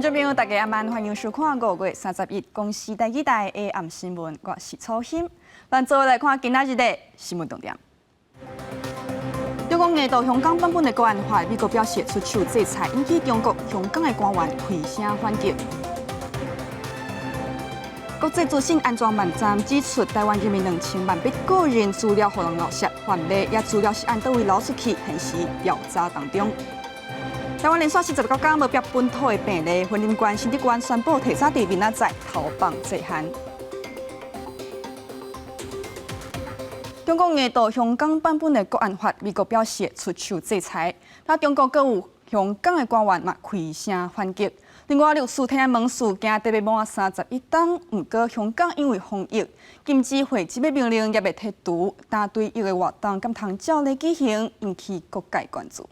众朋友，大家晚，欢迎收看5月31公司第2台的暗新闻，我是楚欣。咱做来看今仔日的新闻重点。中国硬到香港版本的国安法，美国表示出手制裁，引起中国香港的官员开声反击。国际资讯安全网站指出，台湾人民2000万笔个人资料互人盗窃、贩卖，也资料是按倒位流出去，现时调查当中。台湾连续40个国家无标本土的病例，婚姻官、新竹官宣布提早伫明仔载投放这项。中国硬到香港版本的国安法，美国表示出手制裁，那中国阁有香港的官员嘛开声反击。另外，六四天安门事件特别满31天，不过香港因为防疫禁止会籍的命令也未剔除，但对伊个活动敢通照例举行，引起各界关注。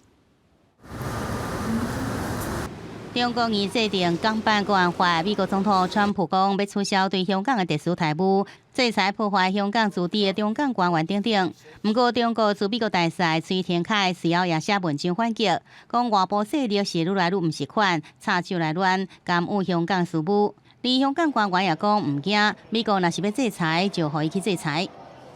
中国已制定港版国安法，美国总统川普讲要取消对香港的特殊待遇，制裁破坏香港驻地的中港官员等等。不过，中国驻美国大使崔天凯随后也写文章反击，讲外部势力是愈来愈唔习惯插手来乱干预香港事务。而香港官员也讲唔惊，美国若是要制裁，就可以去制裁。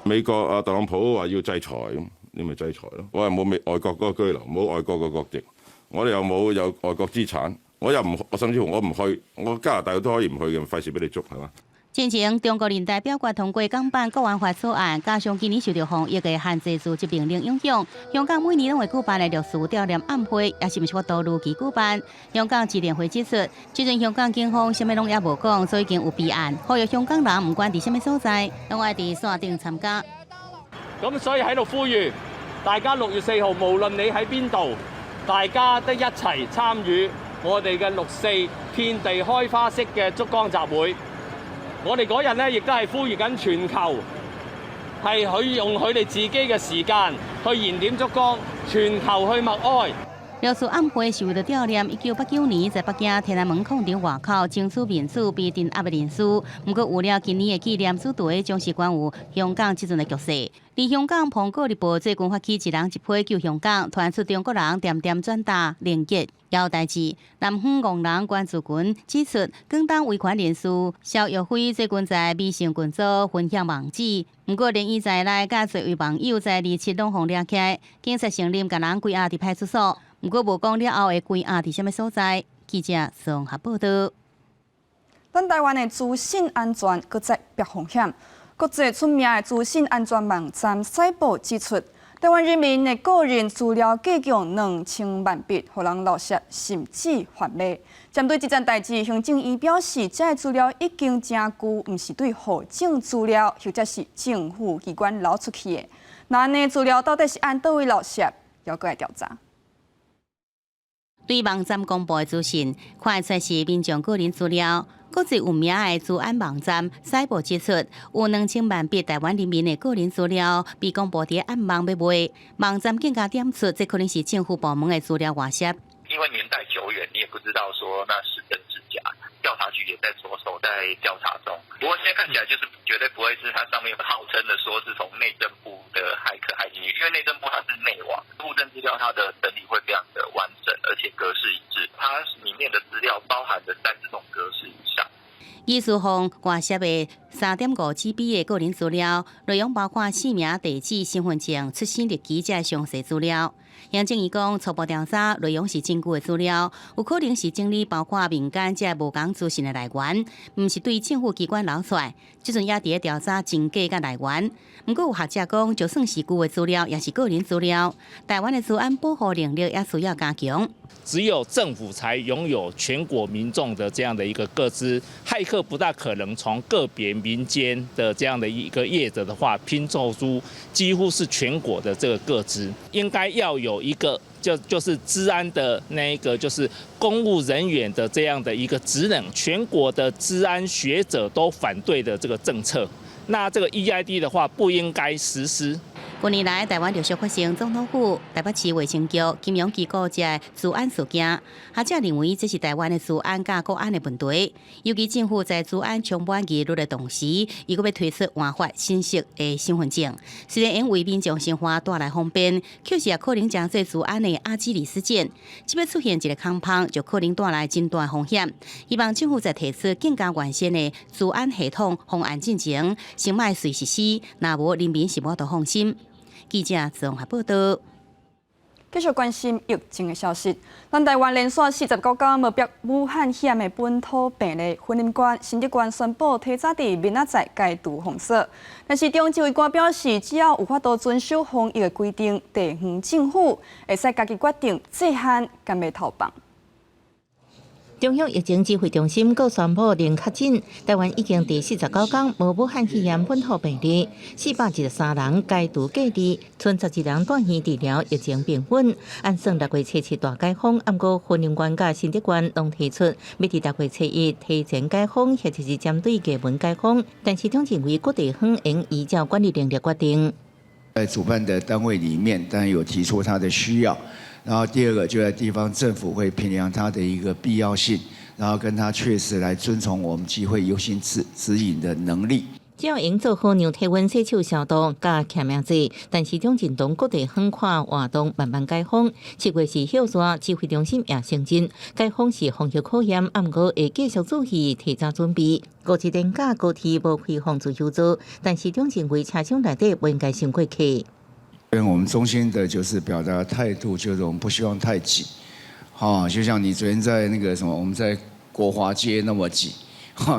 美國特朗普話要制裁，咁你咪制裁咯。我係冇外國嗰個居留，冇外國個國籍，我哋又冇有外國資產。我又唔，我甚至乎我唔去，我加拿大都可以唔去嘅，費事俾你捉係嘛？先前中國人大表決通過港版國安法草案，加上今年受到防疫嘅限制組織命令影響，香港每年攏會舉辦嘅六四悼念晚會，也是唔是我多如期舉辦。香港智聯會指出，最近香港警方啥物攏也無講，所以已經有備案，呼籲香港人唔管佇啥物所在，攏愛佇線頂參加。咁所以喺度呼籲大家6月4號，無論你喺邊度，大家都一齊參與我哋嘅6·4遍地開花式嘅燭光集會，我哋嗰日咧亦都係呼籲緊全球係去用佢哋自己嘅時間去燃點燭光，全球去默哀。六四晚會是為了悼念1989年在北京天安門廣場外口爭取民主被鎮壓的人士。不過，為了今年的紀念主題將是關於香港這陣的局勢。而香港《蘋果日報》最近發起一人一批救香港，傳出中國人點點轉達連結。有代志，南方工人關注群指出，廣東維權人士蕭耀輝最近在微信群組分享網誌，不過連伊在內甲儕位網友在27攏互抓起來，警察承認甲人歸押佇派出所。不過無講了後會歸押佇啥物所在。記者綜合報道。咱台灣的資訊安全擱再別風險。國際出名的資訊安全網站賽博指出，台灣人民的個人資料計共2000萬筆，互人盜竊甚至販賣。針對這件代誌，行政院表示，這個資料已經證據，唔是對戶政資料，或者是政府機關流出去的。那呢資料到底是按倒位盜竊，要過來調查。對網站公布的資訊，看出是民眾個人資料。國際有名的資安網站賽博指出，有2000萬筆台灣人民的個人資料被公布在暗網要賣。網站更加點出，這可能是政府部門的資料外泄。因為年代久遠，你也不知道說那是真是假。調查局也在着手在調查中。不過現在看起來就是絕對不會是它上面號稱的說是從內政部的駭客駭進去，因為內政部它是內網，戶政資料它的整理會非常的完整，而且格式一致，它裡面的資料包含着30種格式以上。疑似方外泄的3.5GB 的個人資料，內容包括姓名、地址、身份證、出生日期這詳細資料。行政院講，初步調查內容是真據的資料，有可能是整理包括民間這無講資訊的來源，唔是對政府機關流出來。這陣也佇咧調查真假甲來源。不過有學者講，就算是舊的資料，也是個人資料。台灣的資安保護能力也需要加強。只有政府才擁有全國民眾的這樣的一個個資，駭客不大可能從個別民間的這樣的一個業者的話拼湊出幾乎是全國的這個個資，應該要有一個就是資安的那一個就是公務人員的這樣的一個職能，全國的資安學者都反對的這個政策，那這個 EID 的話不應該實施。近年来，台湾陆续发生总统府、台北市卫生局、金融机构这治安事件，学者认为这是台湾的治安甲国安的问题。尤其政府在治安充满疑虑的同时，伊阁要推出换发新式的身份证，虽然因为民众生活带来方便，确实也可能将做治安的阿基里斯腱。即要出现一个空棚，就可能带来真大风险。希望政府在提出更加完善的治安系统方案进前，先莫随实施，若无人民是无得放心。记者综合报道。继续关心疫情的消息，咱台湾连续49天无逼武汉肺炎的本土病例，婚姻官、新竹县宣布提早伫明仔载解除封锁。但是中指挥官表示，只要有法度遵守防疫的规定，地方政府会使家己决定界限敢要投放。中央疫情指挥中心阁宣布零确诊，台湾已经第49天无武汉肺炎本土病例，413人解除隔离，剩11人住院治疗，疫情平稳。按算6月初7大解封，不过婚姻官甲新竹县拢提出要伫6月初1提前解封，或者是针对基本解封，但是中认为各地方应依照管理令的决定。在主办的单位里面，当然有提出他的需要。然后第二个就在地方政府会评量它的一个必要性，然后跟它确实来遵从我们集会游行指引的能力。只要营做好量体温、洗手消毒、加检验制，但是中震动各地很快活动慢慢解封。7月是休stra指挥中心也承认，解封是防疫考验，不过会继续注意提早准备。高级电价高铁无开放自由座，但是中认为车厢内底不应该先过客。我们中心的就是表达态度，就是我们不希望太挤，就像你昨天在那个什么，我们在国华街那么挤，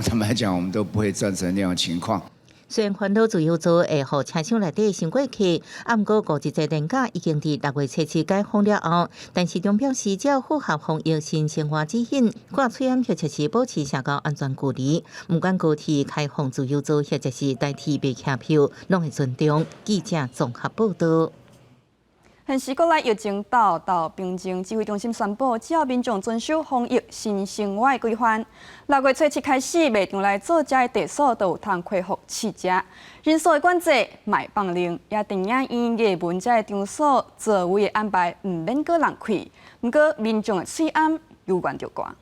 坦白讲，我们都不会赞成那样的情况。虽然环岛自由座会互车厢内底先过客，不过高级在电价已经伫6月初7解封了后，但市中表示只要符合防疫新生活指引，挂喙安或者是保持社交安全距离，不管高铁开放自由座或者是代替卖客票，拢会尊重。记者综合报道。现时国内疫情到平静，指挥中心宣布，只要民众遵守防疫新生活规范，6月初7开始，卖场内做食的地数都有通恢复试食，人数的管制卖放令，也电影院艺文这的场所座位的安排唔免个人开，不过民众的喙安有关着挂。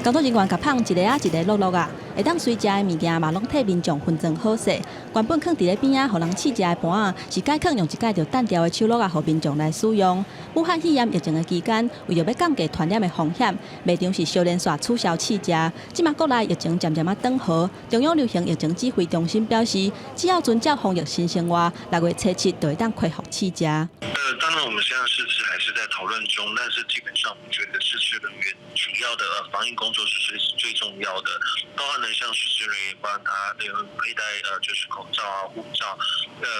工作人员甲放一个啊一个落啊，会当随食的物件嘛，拢替民众分装好势。原本放伫咧边啊，互人试食的盘啊，是改放用一盖着单调的手落啊，互民众来使用。武汉肺炎疫情的期间，为着要降低传染的风险，卖场是小连续取消试食。即马国内疫情渐渐啊转好，中央流行疫情指挥中心表示，只要遵照防疫新生活，6月初7就会当恢复试食。当然我们现在试吃还是在讨论中，但是基本上我们觉得试吃人员主要的防疫工作是最重要的，包含了像试吃人员帮他佩戴就是口罩啊、护照，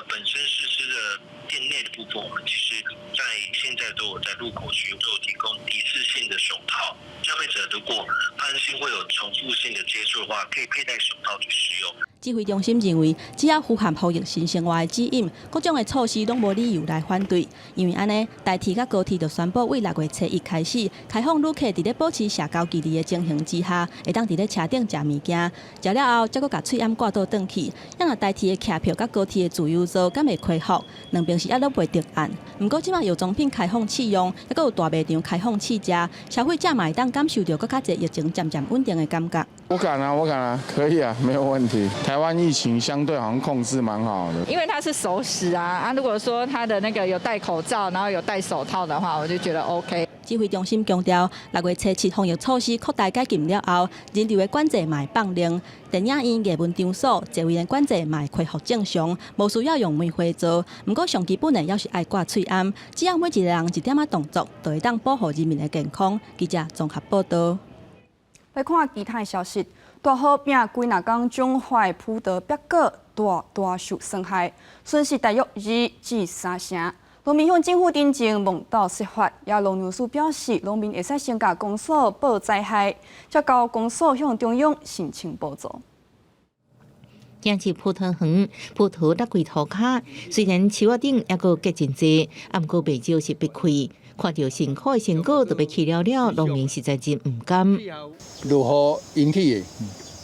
本身试吃的店内的部分，我们其实在现在都有在入口区都有提供一次性的手套，消费者如果担心会有重复性的接触的话，可以佩戴手套去使用。指挥中心认为，只要符合防疫新生活的指引，各种的措施拢无理由来反对。因为安尼，台铁甲高铁就宣布，为6月初1开始开放旅客伫咧保持社交距离的情形之下，会当伫咧车顶食物件，食了后，再搁甲喙掩挂倒转去。因若台铁的客票甲高铁的自由座敢会恢复，两边是抑拢未定案。不过即马药妆品开放试用，还搁有大卖场开放试食，消费者嘛会当感受到更加侪疫情渐渐稳定的感觉。我敢啊，可以啊，没有问题。台湾疫情相对好像控制蛮好的，因为它是熟食啊，如果说它的那个有戴口罩，然后有戴手套的话，我就觉得 OK。指挥中心强调，6月初7防疫措施扩大解禁了后，人流的管制嘛会放零，电影院、艺文场所座位的管制嘛会恢复正常，无需要用梅花座。不过上基本的要是爱挂喙安，只要每一个人一点仔动作，就会当保护人民的健康。记者综合报道。来看其他消息，大雨并几若天中华普德别果大受损害，损失大约2至3成。农民向政府申请梦到释法，也农粮署表示，农民会使先甲公所报灾害，再交公所向中央申请补助。今日葡萄园，葡萄落几涂骹，虽然树仔顶还阁结真济，不过未少是被开。看到辛苦的成果都被去了，农民实在真唔甘。如何引起的？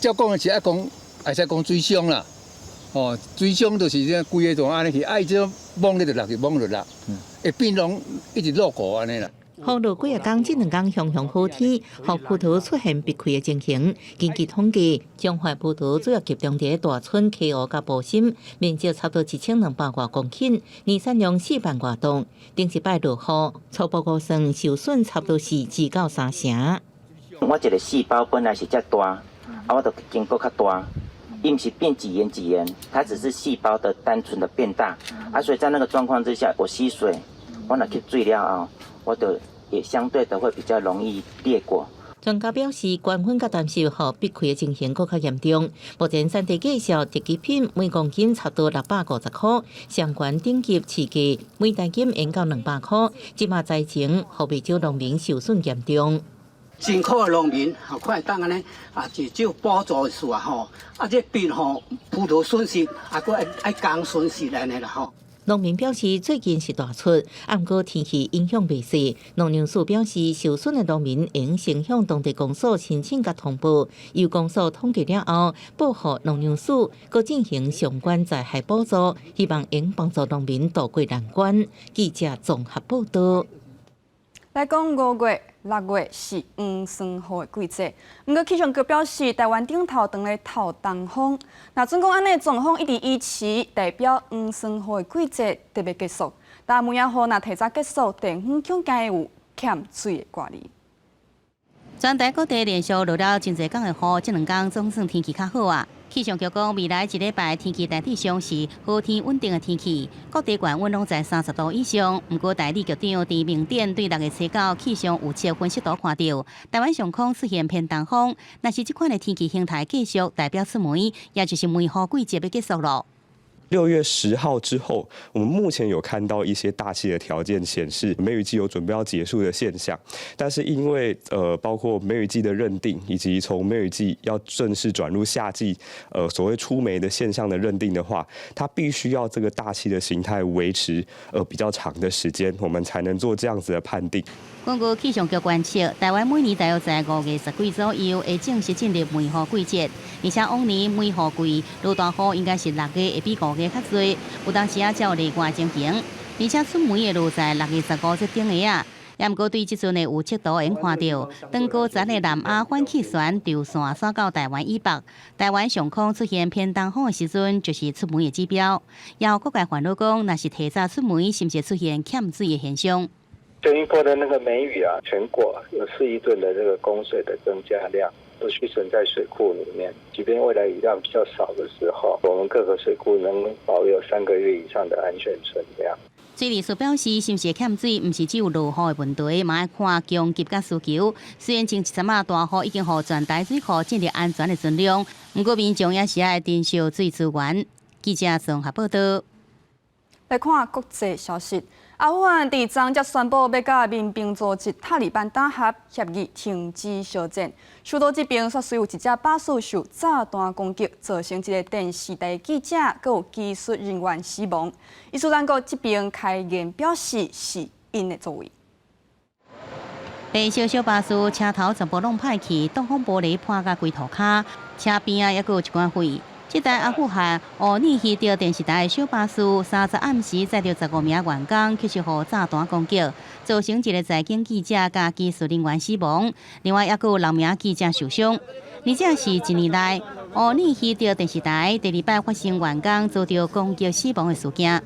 照讲的是爱讲，会使讲水伤啦，哦，水上就是这规个种安尼去，这种猛咧就落去，猛就落，会变拢一直落雨安尼啦。雨落几日天，这2天雄雄好天，让葡萄出现闭开的情形。根据统计，彰化葡萄主要集中在大村、溪湖甲埔心，面积差不多1200多公顷，年产量4万多吨。顶一摆落雨，初步估算受损差不多是2到3成。我一个细胞本来是遮大，我就经过较大，伊毋是变几元，它只是细胞的单纯的变大，所以在那个状况之下，我吸水，我若去水了后，我就也相对的会比较容易裂果。专家表示，关粉甲淡水河闭开的情形更较严重。目前产地介绍特级品每公斤差不多650块，上悬顶级市价每袋斤用到200块。即马灾情，河北州农民受损严重。辛苦的农民，快当安尼就只有补助数这边葡萄损失，佫爱工损失安尼啦农民表示，最近是大出，不过天气影响未细。农粮署表示，受损的农民应先向当地公所申请甲通报，由公所统计了后，报予农粮署，佮进行相关灾害补助，希望应帮助农民渡过难关。记者综合报道。来讲5月、6月是黄霜雨的季节，不过气象局表示，台湾顶头当咧透东风。那总讲安尼状况一直维持，代表黄霜雨的季节特别结束。但每样雨若提早结束，地方恐惊有欠水的挂虑。全台各地连续落了真侪天的雨，这2天总算天气较好啊。气象局讲，未来1礼拜天气大体上是好天稳定的天气，各地高温拢在30度以上。不过，台理局长伫明典对6月初9气象预测分析图看到，台湾上空出现偏东风，若是这款的天气形态继续，代表出梅，也就是梅雨季节要结束了。6月10号之后，我们目前有看到一些大气的条件显示梅雨季有准备要结束的现象，但是因为包括梅雨季的认定，以及从梅雨季要正式转入夏季，所谓出梅的现象的认定的话，它必须要这个大气的形态维持比较长的时间，我们才能做这样子的判定。根据气象局观测，台湾每年大约在5月10几左右会正式进入梅雨季节，而且往年梅雨季落大雨应该是6月会比5月较多，有当时才有例外情形，而且出梅的落在6月15这顶个啊。也毋过对即阵的预测图会看到，当高层的南亚反气旋就线刷到台湾以北，台湾上空出现偏东风的时阵，就是出梅的指标。也有各界烦恼讲，若是提早出梅，是毋是出现欠水的现象？前一波的那个梅雨啊，全国有4亿吨的这个供水的增加量都蓄存在水库里面。即便未来雨量比较少的时候，我们各个水库能保有3个月以上的安全存量。水利署表示，是毋是欠水，毋是只有落雨的问题，嘛要看供给甲需求。虽然前一阵大雨已经予全台水库进入安全的存量，不过民众也是要珍惜水资源。记者综合报道。来看国际消息，阿富汗第昨才宣布要甲民兵组织塔利班打合协议停止烧战。首都这边却随有一只巴士受炸弹攻击，造成一个电视台记者佮有技术人员死亡。伊斯兰国这边开言表示是因的作为。被烧小巴士车头全部拢歹去，挡风玻璃破甲规涂骹，车边也佮有一罐灰。这台阿富汗乌尼希德电视台的小巴士，30暗时载着15名员工，却是互炸弹攻击，造成一个在警记者甲技术人员死亡，另外也佮有6名记者受伤。而这是1年来乌尼希德电视台第2摆发生员工遭到攻击死亡的事件。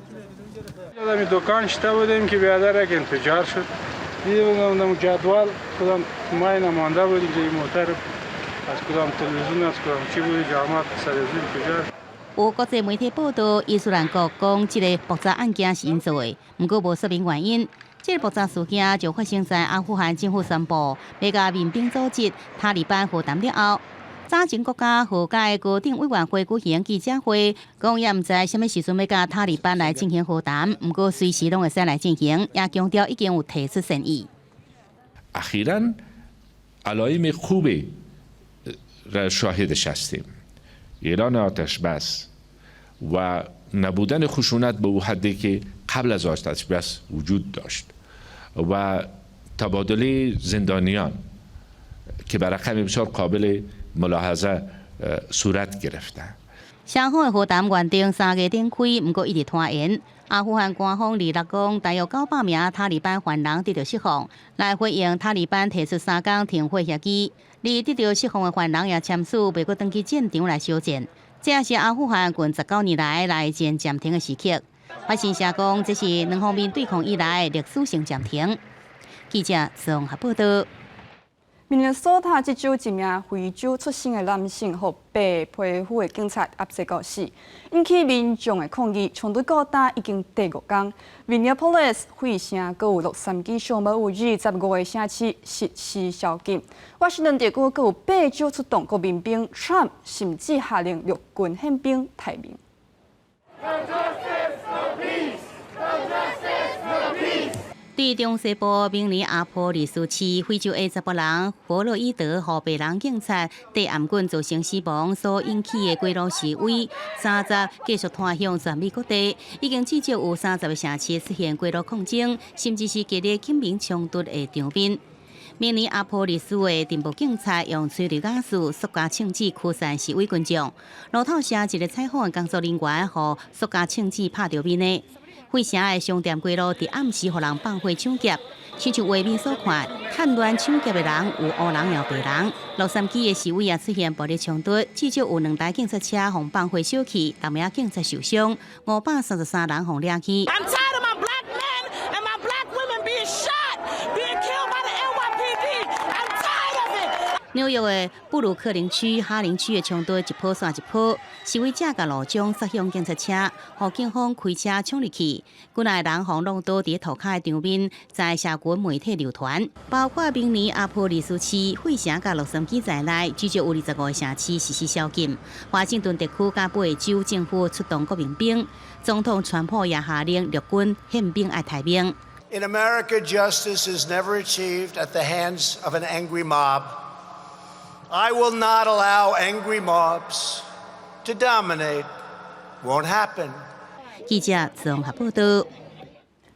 有国际媒体报道，伊斯兰国讲这个爆炸案件是因做的，不过无说明原因。这个爆炸事件就发生在阿富汗政府宣布要甲民兵组织塔利班和谈了后，早前国家和解高等委员会举行记者会，讲也毋知什么时阵要甲塔利班来进行和谈，不过随时拢会使来进行，也强调已经有提出善意。اخیراً علائم خوبی را شاهدش هستیم. اعلان آتش بس و نبودن خشونت به اون حدی که قبل از آتش بس وجود داشت و تبادل زندانیان که به رقم بسیار قابل ملاحظه صورت گرفته. 双方的和谈原定3月展开，不过一直拖延。阿富汗官方26讲，大约900名塔利班犯人得到释放，来回应塔利班提出3天停火协议。而得到释放的犯人也签署袂阁登去战场来休战。这也是阿富汗近19年来内战暂停的时刻。法新社讲，这是两方面对抗以来历史性暂停。记者综合报道。明年苏塔即周一名非洲出生的男性和被皮肤的警察压制到死，引起民众的抗议。冲突高达已经第5天 ，Minneapolis 火城阁有63支小木屋25个城市实施宵禁。华盛顿地区阁有8州出动国民兵 ，Trump 甚至下令陆军宪兵提名。伫中西部明尼阿波利斯市，非洲的查甫人弗洛伊德和白人警察对暗棍造成死亡所引起的街头示威，30继续拖向全美各地，已经至少有30个城市出现街头抗争，甚至是激烈警民冲突的场面。明尼阿波利斯的镇部警察用催泪瓦斯、塑胶枪支驱散示威群众。路透社一个采访的工作人员，和塑胶枪支拍到面的。火城的商店街路伫暗时，互人放火抢劫，亲像画面所看，趁乱抢劫的人有黑人也有白人。洛杉矶的示威也出现暴力冲突，至少有2台警察车互放火烧去，6名警察受伤，533人互掠去。纽约的布鲁克林区、哈林区的冲突一波线一波，示威者甲路障杀向警察车，互警方开车冲入去。几内人互弄倒伫涂骹的场面，在社群媒体流传，包括明尼阿波利斯市、火城甲洛杉矶在内，至少有25个城市实施宵禁。华盛顿地区甲8个州政府出动国民兵，总统川普也下令陆军宪兵爱提名。In America, justice is never achieved at the hands of an angry mob. I will not allow angry mobs to dominate. Won't happen. 记者综合报道。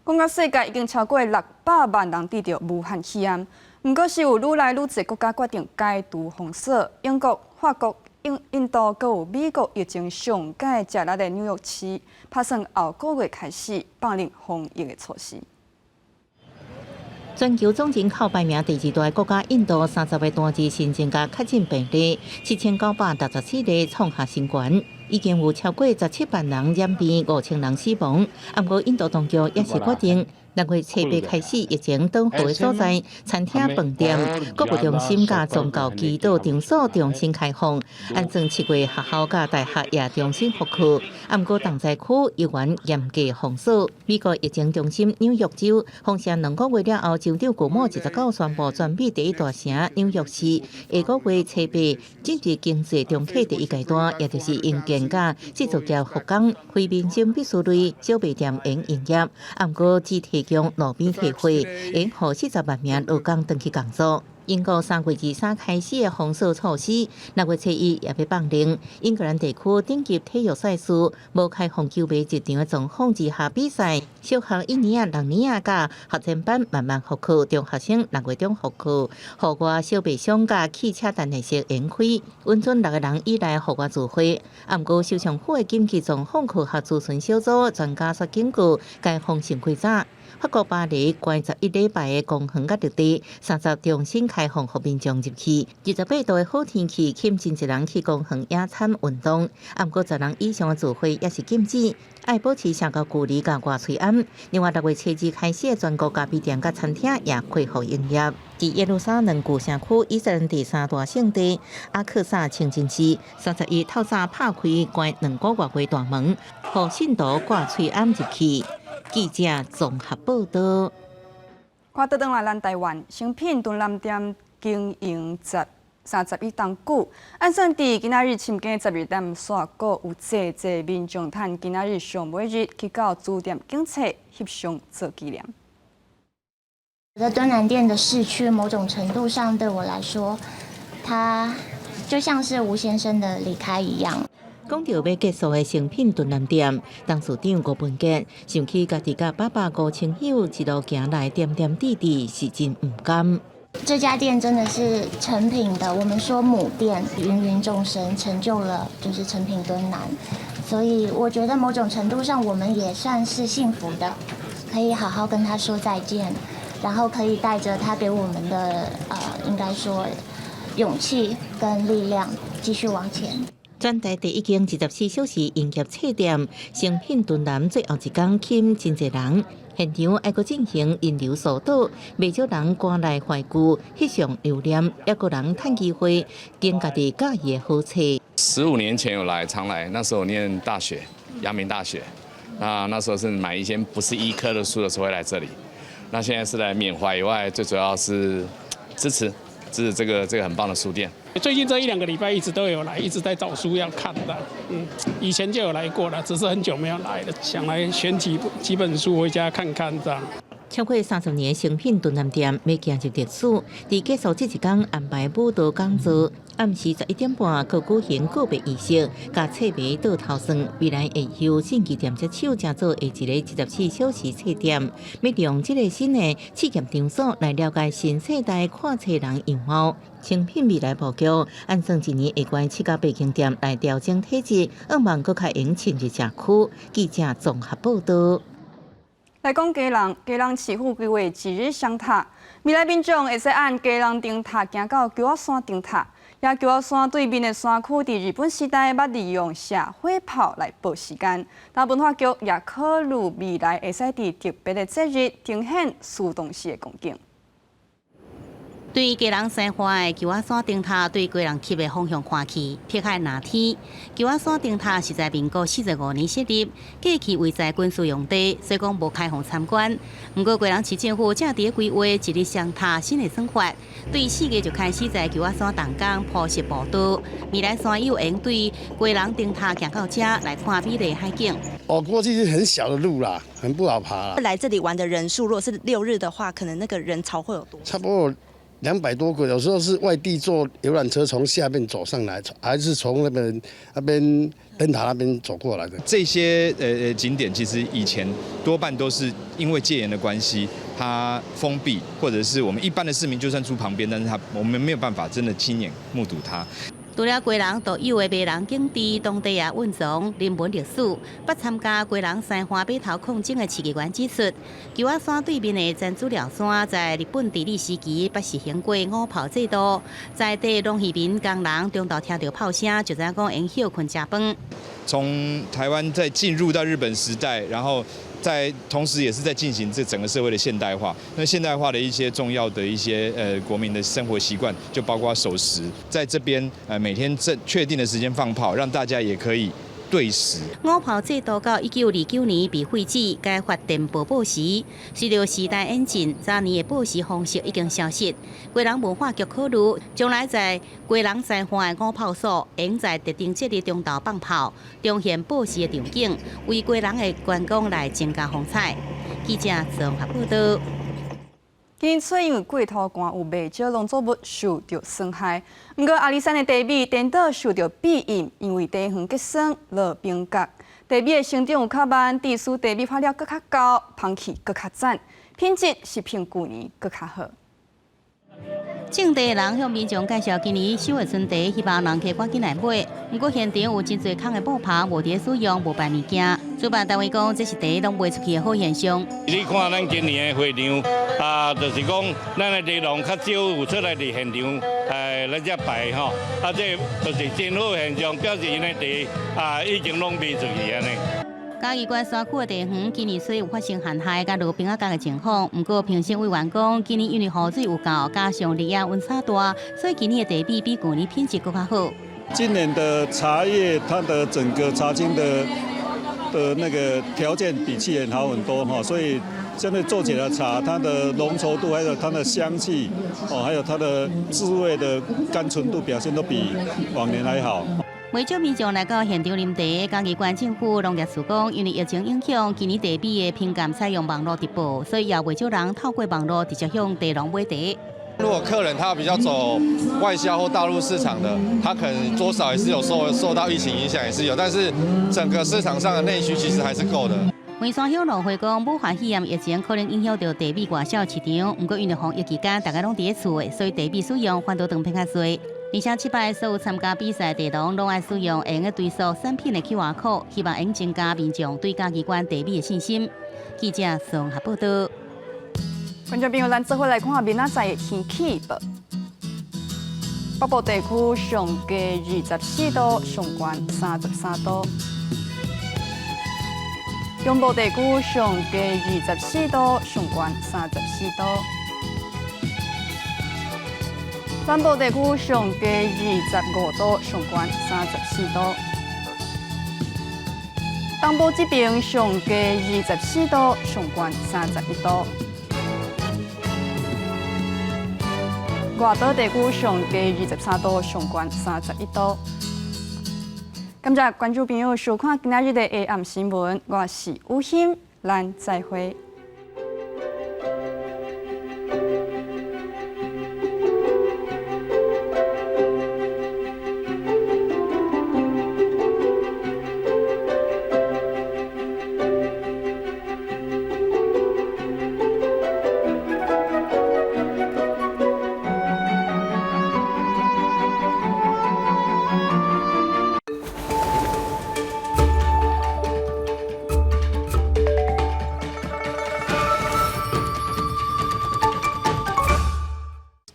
讲到世界已经超过600万人得到武汉肺炎，不过是有愈来愈侪国家决定解除封锁。英国、法国、印度，还有美国疫情上界食力的纽约市，打算后个月开始放任防疫的措施。全球总人口排名第2大国家印度30个单日新增加确诊病例7964例，创下新高，已经有超过17万人染病，5000人死亡。不过，印度当局也是决定6月7日开始疫情缓和的所在，餐厅、饭店、各部中心甲宗教祈祷场所重新开放。按照7月学校甲大学也重新复课，不过重灾区依然严格封锁。美国疫情中心纽约州封城2个月了后，州长古莫19宣布，全美第1大城纽约市下个月7日进入经济重启第1阶段，也就是营建甲制造业复工，非民生必需类小卖店应营业，不过只提供路边客货，应予40万名劳工回去工作。英国3月23开始的封锁措施，6月7日也被放令。英格兰地区顶级体育赛事无开放球迷入场的状况之下比赛，小学1年、2年甲学前班慢慢复课，中学生6月中复课。户外小卖商甲汽车等类式延开，温存6个人以内户外聚会。不过，首相府的紧急状况科学咨询小组专家说警告，该封城规则。法国巴黎关11礼拜的公园甲绿地，30重新开放，互民众入去。28度的好天气，吸引一人去公园野餐运动。不过10人以上的聚会也是禁止，爱保持社交距离甲外吹暗。另外6月7日开始的全国咖啡店甲餐厅也恢复营业。伫耶路撒冷旧城区以色列第3大圣地阿克萨清真寺，31透早拍开关2个外柜大门，互信徒挂吹暗入去。记者综合报道。看倒转来，咱台湾成品敦南店经营31档久，按算伫今仔日深更12点煞过有济民众趁今仔日上尾日去到书店警察翕相做纪念。我觉得敦南店的市区，某种程度上对我来说，它就像是吴先生的离开一样。讲到要结束的成品敦南店，董事长吴文杰想起家己甲爸爸吴清友一路行来点点滴滴，是真唔甘。这家店真的是成品的，我们说母店芸芸众生，成就了就是成品敦南，所以我觉得某种程度上我们也算是幸福的，可以好好跟他说再见，然后可以带着他给我们的应该说勇气跟力量继续往前。全台第一间24小时营业册店，成品敦南最后一天欠真侪人。现场还阁进行人流疏导，未少人赶来怀旧，翕相留念，也有人趁机会经家己介意的好车。15年前有来，常来，那时候念大学，阳明大学。那时候是买一些不是医科的书的时候会来这里。那现在是来缅怀以外，最主要是支持这个很棒的书店。最近这1-2个礼拜一直都有来，一直在找书要看的。以前就有来过了，只是很久没有来了，想来选几本书回家看看这样。超过30年成品敦南店要行入历史，伫结束这一天安排舞蹈讲座，暗时11点半可举行告别仪式，甲册迷倒头算。未来会由信义店接手正做下一个24小时册店，要用这个新的试验场所来了解新世代看册人样貌。成品未来布局，按算一年会关7家8间店来调整体质，希望搁开用深入社区。记者综合报道。来讲基隆市府规划一日双塔，未来民众会使按基隆灯塔行到九华山灯塔，也九华山对面的山区，伫日本时代捌利用射火炮来报时间。但文化局也考虑未来会使伫特别的节日呈现互动式的光景。对基隆西花的九华山灯塔，对基隆溪的方向看去，撇开那天，九华山灯塔是在民国45年设立，过去为在军事用地，所以讲无开放参观。不过，基隆市政府正伫规划一日双塔新的算法，对4月就开始在九华山动工铺设步道，未来山友用对基隆灯塔行到这来看美丽海景。过去是很小的路啦，很不好爬啦。来这里玩的人数，如果是6日的话，可能那个人潮会有多？差不多200多个，有时候是外地坐游览车从下面走上来，还是从那边灯塔那边走过来的。这些景点其实以前多半都是因为戒严的关系，它封闭，或者是我们一般的市民就算住旁边，但是我们没有办法真的亲眼目睹它。除了基隆独有的迷人景致，当地也蕴藏人文历史。捌参加基隆西花码头抗争的市议员指出，九华山对面的珍珠寮山在日本治理时期捌实行过5炮制度，在地农渔民工人中昼听到炮声，就知影讲因休困食饭。从台湾在进入到日本时代，然后同时也是在进行这整个社会的现代化。那现代化的一些重要的一些国民的生活习惯，就包括守时，在这边每天确定的时间放炮，让大家也可以对时。5炮制度到1929年被废止，该发电报时，随着时代演进，早年的报时方式已经消失。基隆文化局考虑，将来在基隆西花的5炮所，用在特定节日中昼放炮，彰显报时的场景，为基隆的观光来增加风采。记者综合报道。今年初因为过头寒，有未少农作物受到损害。不过阿里山的地米颠倒受到庇荫，因为地缘结霜、落冰角，地米的生长有较慢，致使地米发了更较高，芳气更较赞，品质是比去年更较好。种地的人向民众介绍今年收的春茶，希望人客赶紧来买。不过现场有真侪空的布棚无伫使用，无办物件。主办单位讲，这是茶拢卖出去的好现象。你看咱今年的会场，就是讲咱的茶农较少有出来伫现场，来遮摆吼，这就是真好现象，表示因的茶已经拢卖出去安尼。嘉义县山区的地园今年虽有发生旱害甲路冰啊降的情况，不过评审委员讲，今年因为雨水有够，加上日夜温差大，所以今年的茶米比去年品质更较好。今年的茶叶，它的整个茶青的那个条件比去年好很多哈，所以现在做起来的茶，它的浓稠度，还有它的香气，还有它的滋味的甘醇度表现都比往年还好。为少民众来到现场啉茶，嘉义县政府农业署讲，因为疫情影响，今年茶米的品鉴采用网络直播，所以也未少人透过网络直接向茶农买茶。如果客人他比较走外销或大陆市场的，他可能多少也是有受到疫情影响，也是有，但是整个市场上的内需其实还是够的。文山乡农会讲，武汉肺炎疫情可能影响到茶米外销市场，不过因为防疫期间大家拢伫咧厝的，所以茶米使用反倒长偏较侪。而且7摆所有参加比赛的茶农拢爱使用会用的追溯产品的 QR code， 希望能增加民众对家己管茶米的信心。记者综合报道。观众朋友，咱做伙来看下明仔载的天气报。北部地区上加24度，上悬33度；中部地区上加24度，上悬34度；南部地区上加25度，上悬34度；东部这边上加24度，上悬31度。外岛地区上加23度，上悬31度。感谢观众朋友收看今仔日的下暗新闻，我是吴欣，咱再会。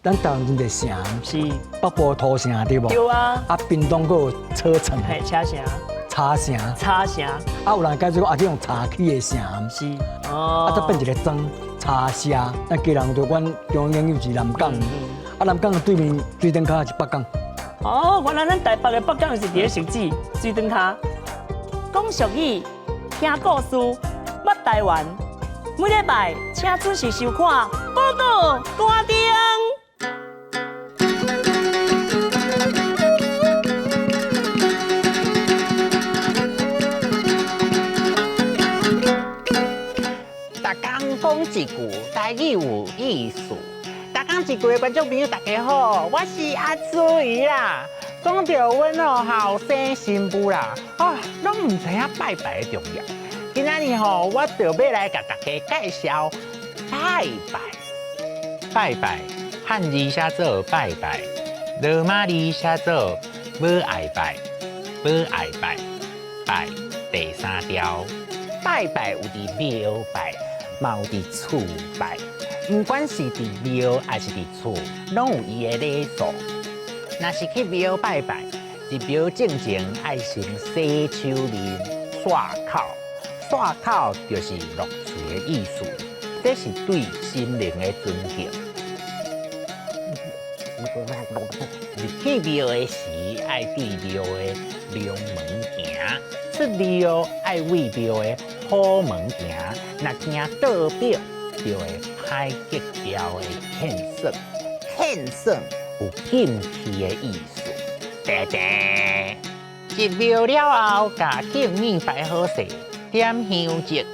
咱台湾的城是北部土城对无？对啊。啊，屏东佫有车城。嘿，车城。茶城。茶城。啊，有人解说啊，去用茶起的城。是。哦。啊，再变一个庄茶社。咱基隆就阮中央有是南港。啊，南港的对面水灯卡是北港。哦，原来咱台北的北港是伫咧设置水灯卡。讲俗语，听故事，捌台湾。每礼拜请准时收看报道大灯。讲一句台语有意思。大家一句的观众朋友大家好，我是阿水啦。讲到阮后生新妇啦，拢唔知影拜拜的重要。今仔日我就要来甲大家介绍拜拜。拜拜，汉字写做拜拜，罗马字写做无爱拜，无爱拜，拜第三条。拜拜有伫庙拜。嘛有伫厝拜，不管是伫庙还是伫厝，拢有伊的礼数。若是去庙拜拜，入庙进前爱先洗手面、刷口，刷口就是落水的意思，这是对心灵的尊敬。入去庙的时，爱对庙的龙门行，出庙爱为庙的好门行。若行倒表，就会歹结交的欠损。欠损有进去的意思。入庙了后，甲敬面摆好势，点香烛，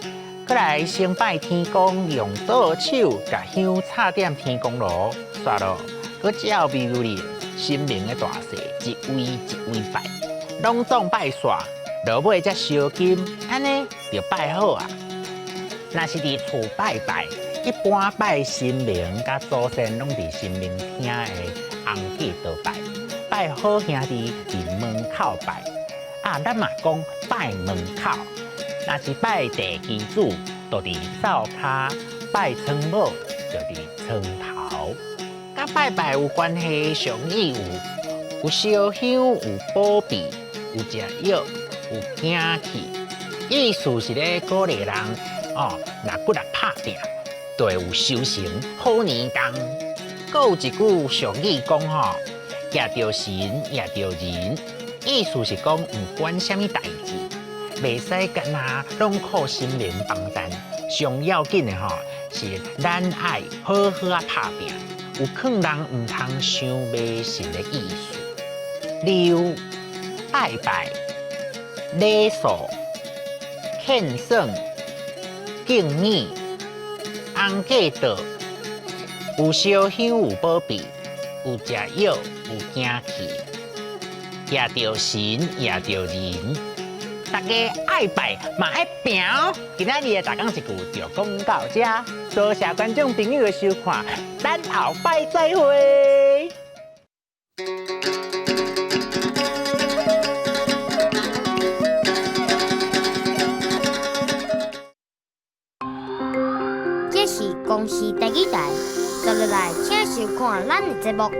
过来先拜天公，用倒手甲香插点天公炉，刷咯，佮照美如人，心灵的大事，一位一位拜，拢总拜煞，落尾才烧金，安尼就拜好啊。若是伫厝拜拜，一般拜神明甲祖先拢伫神明厅的红架道拜，拜好兄弟伫门口拜。咱嘛讲拜门口，若是拜地基主，就伫灶骹；拜床母，就伫床头。甲拜拜有关系上意有烧香、有保庇、有食药、有惊气，意思是咧鼓励人。若骨力拍拼，就会有修成好年冬。佫有一句俗语讲抓着神，抓着人，意思是讲，不管什么代志，袂使干那拢靠心灵帮衬。上要紧的是咱爱好好啊拍拼，有可能唔通伤迷信的意思。例如拜拜、礼数、献送。敬面、红架道，有烧香，有保庇，有食药，有惊气，抓着神，抓着人，大家爱拜嘛爱拼。今仔日的大讲一句就讲到这，多谢观众朋友的收看，等后摆再会。这是公视第几台，接落来请收看咱的节目。